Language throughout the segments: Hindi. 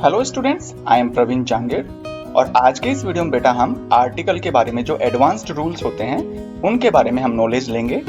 Hello students, I am Praveen Jangir और आज के इस वीडियो में बेटा हम आर्टिकल के बारे में जो एडवांस्ड रूल्स होते हैं उनके बारे में हम नॉलेज लेंगे।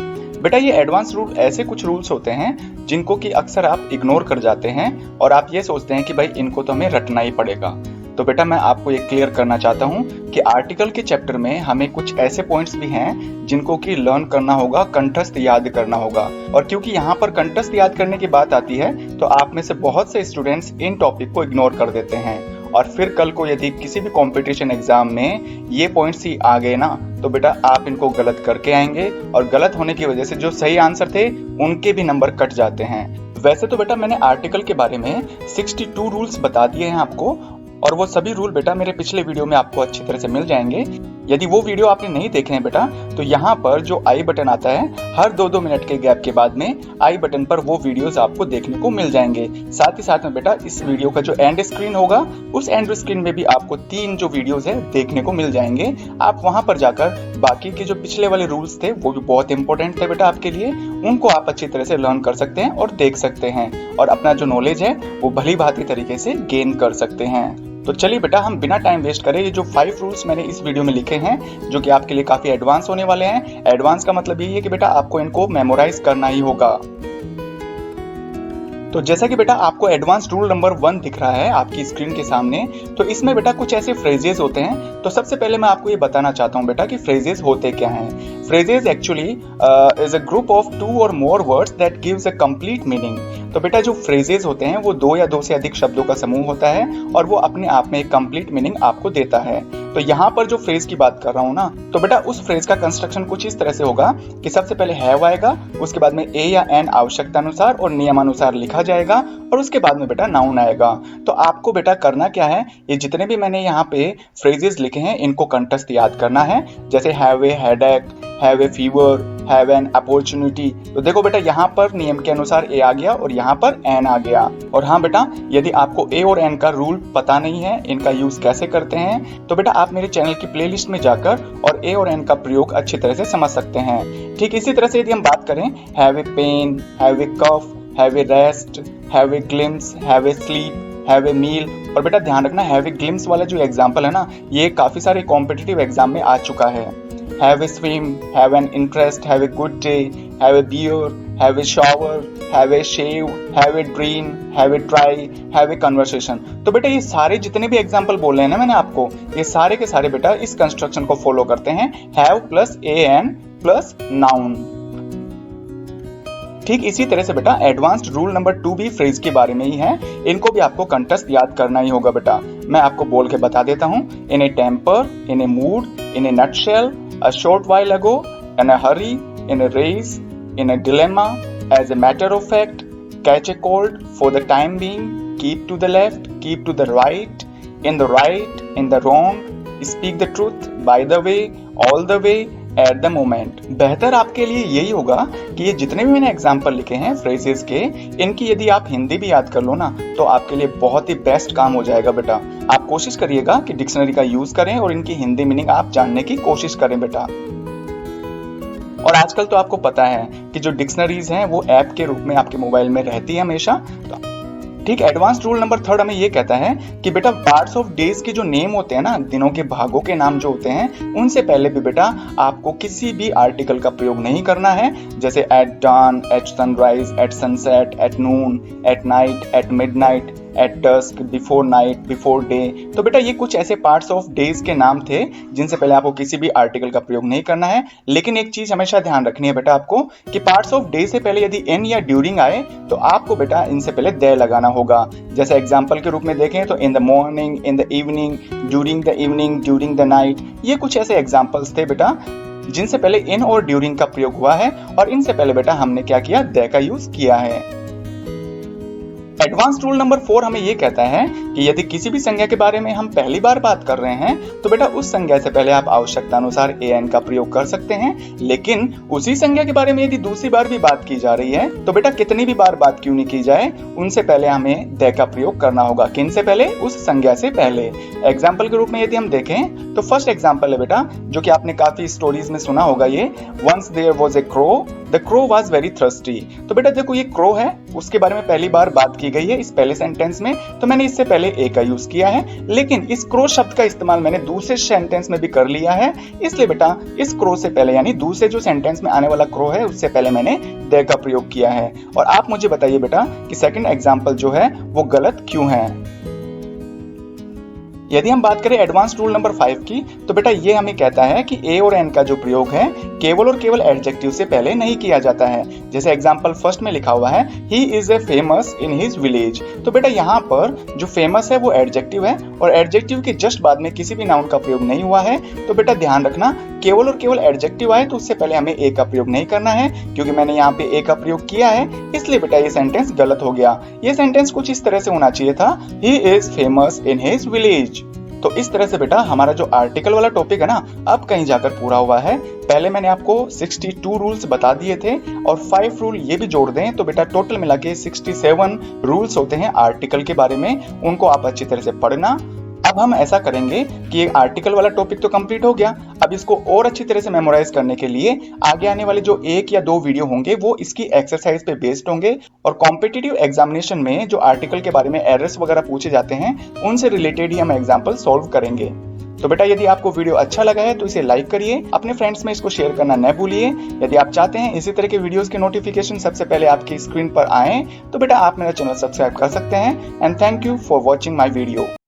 बेटा ये एडवांस्ड रूल ऐसे कुछ रूल्स होते हैं जिनको कि अक्सर आप इग्नोर कर जाते हैं और आप ये सोचते हैं कि भाई इनको तो हमें रटना ही पड़ेगा। तो बेटा मैं आपको ये क्लियर करना चाहता हूँ कि आर्टिकल के चैप्टर में हमें कुछ ऐसे पॉइंट्स भी हैं जिनको कि लर्न करना होगा, कंठस्थ याद करना होगा। और क्योंकि यहाँ पर कंठस्थ याद करने की बात आती है तो आप में से बहुत से स्टूडेंट्स इन टॉपिक को इग्नोर कर देते हैं और फिर कल को यदि किसी भी कंपटीशन एग्जाम में ये पॉइंट्स ही आ गए ना तो बेटा आप इनको गलत करके आएंगे और गलत होने की वजह से जो सही आंसर थे उनके भी नंबर कट जाते हैं। वैसे तो बेटा मैंने आर्टिकल के बारे में 62 रूल्स बता दिए हैं आपको और वो सभी रूल बेटा मेरे पिछले वीडियो में आपको अच्छी तरह से मिल जाएंगे। यदि वो वीडियो आपने नहीं देखे हैं बेटा तो यहाँ पर जो आई बटन आता है हर 2-2 मिनट के गैप के बाद में आई बटन पर वो वीडियोस आपको देखने को मिल जाएंगे। साथ ही साथ में बेटा इस वीडियो का जो एंड स्क्रीन होगा उस एंड स्क्रीन में भी आपको 3 जो वीडियोस है देखने को मिल जाएंगे। आप वहां पर जाकर बाकी के जो पिछले वाले रूल्स थे वो भी बहुत इंपॉर्टेंट थे बेटा आपके लिए, उनको आप अच्छी तरह से लर्न कर सकते हैं और देख सकते हैं और अपना जो नॉलेज है वो भली भांति तरीके से गेन कर सकते हैं। तो चलिए बेटा हम बिना टाइम वेस्ट करें ये जो 5 रूल्स मैंने इस वीडियो में लिखे हैं जो कि आपके लिए काफी एडवांस होने वाले हैं। एडवांस का मतलब यही है कि बेटा आपको इनको मेमोराइज करना ही होगा। तो जैसा कि बेटा आपको एडवांस रूल नंबर 1 दिख रहा है आपकी स्क्रीन के सामने, तो इसमें बेटा कुछ ऐसे फ्रेजेस होते हैं। तो सबसे पहले मैं आपको ये बताना चाहता हूँ बेटा कि फ्रेजेस होते क्या हैं। Phrases actually is a group of 2 और more words that gives a complete meaning. तो बेटा जो फ्रेजेस होते हैं वो 2 या 2 से अधिक शब्दों का समूह होता है और वो अपने आप में एक कंप्लीट मीनिंग आपको देता है। तो यहाँ पर जो फ्रेज की बात कर रहा हूँ ना तो बेटा उस फ्रेज का कंस्ट्रक्शन कुछ इस तरह से होगा कि सबसे पहले हैव आएगा, उसके बाद में ए या एन आवश्यकता अनुसार और नियमानुसार लिखा जाएगा और उसके बाद में बेटा नाउन आएगा। तो आपको बेटा करना क्या है, ये जितने भी मैंने यहाँ पे फ्रेजेस लिखे हैं इनको कंठस्थ याद करना है। जैसे have a headache, have a fever, have an opportunity. तो देखो बेटा यहाँ पर नियम के अनुसार ए आ गया और यहाँ पर एन आ गया। और हाँ बेटा यदि आपको ए और एन का रूल पता नहीं है, इनका यूज कैसे करते हैं, तो बेटा आप मेरे चैनल की प्लेलिस्ट में जाकर और ए और एन का प्रयोग अच्छी तरह से समझ सकते हैं। ठीक इसी तरह से यदि हम बात करें have a pen, have a cough, have a rest, have a glimpse, have a sleep, have a meal. और बेटा ध्यान रखना हैव ए ग्लिम्स वाला जो एग्जाम्पल है ना ये काफी सारे कॉम्पिटिटिव एग्जाम में आ चुका है। Have a swim, have an interest, have a good day, have a beer, have a shower, have a shave, have a dream, have a try, have a conversation। तो बेटा ये सारे जितने भी एग्जाम्पल बोल रहे हैं ना मैंने आपको, ये सारे के सारे बेटा इस कंस्ट्रक्शन को फॉलो करते हैं, have plus a an plus noun. ठीक इसी तरह से बेटा एडवांस्ड रूल नंबर 2 भी फ्रेज के बारे में ही है, इनको भी आपको कंठस्थ याद करना ही होगा बेटा। मैं आपको बोल के बता देता हूँ। In a temper, in a mood, in a nutshell, a short while ago, in a hurry, in a race, in a dilemma, as a matter of fact, catch a cold, for the time being, keep to the left, keep to the right, in the wrong, speak the truth, by the way, all the way, at the moment। बेहतर आपके लिए यही होगा कि ये जितने भी मैंने एग्जाम्पल लिखे हैं फ्रेजेस के, इनकी यदि आप हिंदी भी याद कर लो ना तो आपके लिए बहुत ही बेस्ट काम हो जाएगा बेटा। आप कोशिश करिएगा कि डिक्शनरी का यूज करें और इनकी हिंदी मीनिंग आप जानने की कोशिश करें बेटा। और आजकल तो आपको पता है कि जो डिक्शनरीज हैं वो ऐप के रूप में आपके मोबाइल में रहती है हमेशा। ठीक एडवांस रूल नंबर 3 हमें ये कहता है कि बेटा पार्ट्स ऑफ डेज के जो नेम होते हैं ना, दिनों के भागों के नाम जो होते हैं, उनसे पहले भी बेटा आपको किसी भी आर्टिकल का प्रयोग नहीं करना है। जैसे at dawn, at sunrise, at sunset, at noon, at night, at midnight, at dusk, before night, before day. तो बेटा ये कुछ ऐसे पार्ट्स ऑफ डेज के नाम थे जिनसे पहले आपको किसी भी आर्टिकल का प्रयोग नहीं करना है। लेकिन एक चीज हमेशा ध्यान रखनी है बेटा आपको कि पार्ट्स ऑफ डे से पहले यदि इन या ड्यूरिंग आए तो आपको बेटा इनसे पहले दे लगाना होगा। जैसे एग्जाम्पल के रूप में देखें तो in the morning, in the evening, during the evening, during the night. ये कुछ ऐसे एग्जाम्पल्स थे बेटा जिनसे पहले इन और ड्यूरिंग का प्रयोग हुआ है और इनसे पहले बेटा हमने क्या किया, दे का यूज किया है। एडवांस रूल नंबर 4 हमें ये कहता है कि यदि किसी भी संज्ञा के बारे में हम पहली बार बात कर रहे हैं तो बेटा उस संज्ञा से पहले आप आवश्यकता अनुसार ए एन का प्रयोग कर सकते हैं। लेकिन उसी संज्ञा के बारे में यदि दूसरी बार भी बात की जा रही है तो बेटा कितनी भी बार बात क्यों नहीं की जाए, उनसे पहले हमें दे का प्रयोग करना होगा। किन से पहले, उस संज्ञा से पहले। एग्जाम्पल के रूप में यदि हम देखें तो फर्स्ट एग्जाम्पल है बेटा जो कि आपने काफी स्टोरीज में सुना होगा, ये once there was a crow the crow was very thirsty. तो बेटा देखो ये क्रो है, उसके बारे में पहली बार बात की गई है इस पहले सेंटेंस में, तो मैंने इससे पहले ए का यूज किया है, लेकिन इस क्रो शब्द का इस्तेमाल मैंने दूसरे सेंटेंस में भी कर लिया है, इसलिए बेटा इस क्रो से पहले यानी दूसरे जो सेंटेंस में आने वाला क्रो है उससे पहले मैंने द का प्रयोग किया है। और आप मुझे बताइए बेटा कि सेकंड एग्जांपल जो है वो गलत क्यों है। यदि हम बात करें एडवांस रूल नंबर 5 की, तो बेटा ये हमें कहता है कि ए और एन का जो प्रयोग है केवल और केवल एडजेक्टिव से पहले नहीं किया जाता है। जैसे एग्जांपल फर्स्ट में लिखा हुआ है he is a famous in his village. तो बेटा यहाँ पर जो फेमस है वो एडजेक्टिव है और एडजेक्टिव के जस्ट बाद में किसी भी नाउन का प्रयोग नहीं हुआ है। तो बेटा ध्यान रखना, केवल और केवल एडजेक्टिव आए तो उससे पहले हमें ए का प्रयोग नहीं करना है, क्योंकि मैंने यहाँ पे ए का प्रयोग किया है, इसलिए बेटा ये सेंटेंस गलत हो गया। ये सेंटेंस कुछ इस तरह से होना चाहिए था, he is famous in his village. तो इस तरह से बेटा हमारा जो आर्टिकल वाला टॉपिक है ना, अब कहीं जाकर पूरा हुआ है। पहले मैंने आपको 62 रूल्स बता दिए थे और 5 रूल ये भी जोड़ दें तो बेटा टोटल मिला के 67 रूल्स होते हैं आर्टिकल के बारे में, उनको आप अच्छी तरह से पढ़ना। अब हम ऐसा करेंगे कि ये आर्टिकल वाला टॉपिक तो कंप्लीट हो गया, अब इसको और अच्छी तरह से मेमोराइज करने के लिए आगे आने वाले जो 1 या 2 वीडियो होंगे वो इसकी एक्सरसाइज पे बेस्ड होंगे और कॉम्पिटिटिव एग्जामिनेशन में जो आर्टिकल के बारे में एरर्स वगैरह पूछे जाते हैं उनसे रिलेटेड ही हम एग्जाम्पल सॉल्व करेंगे। तो बेटा यदि आपको वीडियो अच्छा लगा है तो इसे लाइक करिए, अपने फ्रेंड्स में इसको शेयर करना न भूलिए। यदि आप चाहते हैं इसी तरह के वीडियोस के नोटिफिकेशन सबसे पहले आपकी स्क्रीन पर आए तो बेटा आप मेरा चैनल सब्सक्राइब कर सकते हैं। And thank you for watching my video.